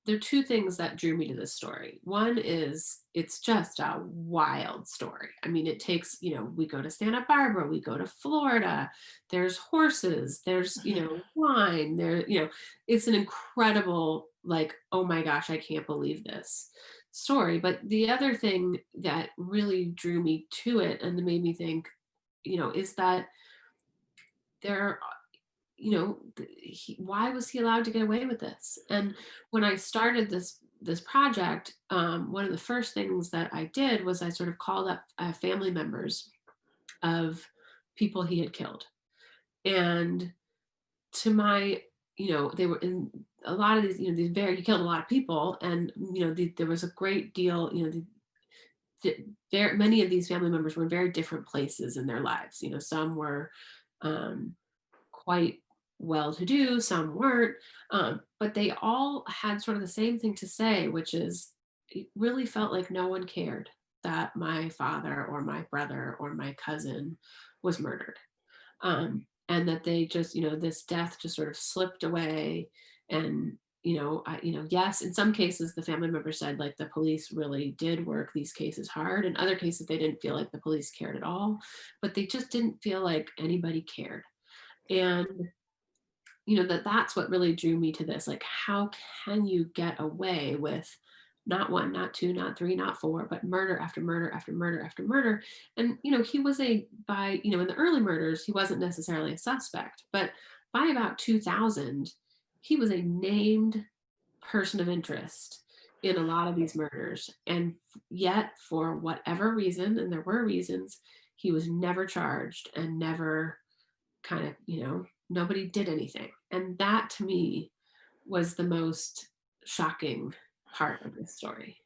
there are two things that drew me to this story. One is it's just a wild story. I mean, it takes, we go to Santa Barbara, we go to Florida, there's horses, there's, Mhm. wine, it's an incredible, like, oh my gosh, I can't believe this story. But the other thing that really drew me to it and made me think, is that there why was he allowed to get away with this? And when I started this project, one of the first things that I did was I sort of called up family members of people he had killed, and to my, they were in a lot of these, these very he killed a lot of people, and there was a great deal, there many of these family members were in very different places in their lives. Some were um, quite well to do, some weren't. But they all had sort of the same thing to say, which is it really felt like no one cared that my father or my brother or my cousin was murdered. And that they just, this death just sort of slipped away. And, yes, in some cases, the family member said like the police really did work these cases hard. In other cases, they didn't feel like the police cared at all, but they just didn't feel like anybody cared. And that's what really drew me to this. Like, how can you get away with not one, not two, not three, not four, but murder after murder after murder after murder? And he was in the early murders, he wasn't necessarily a suspect, but by about 2000, he was a named person of interest in a lot of these murders. And yet, for whatever reason, and there were reasons, he was never charged and never kind of, nobody did anything. And that to me was the most shocking part of this story.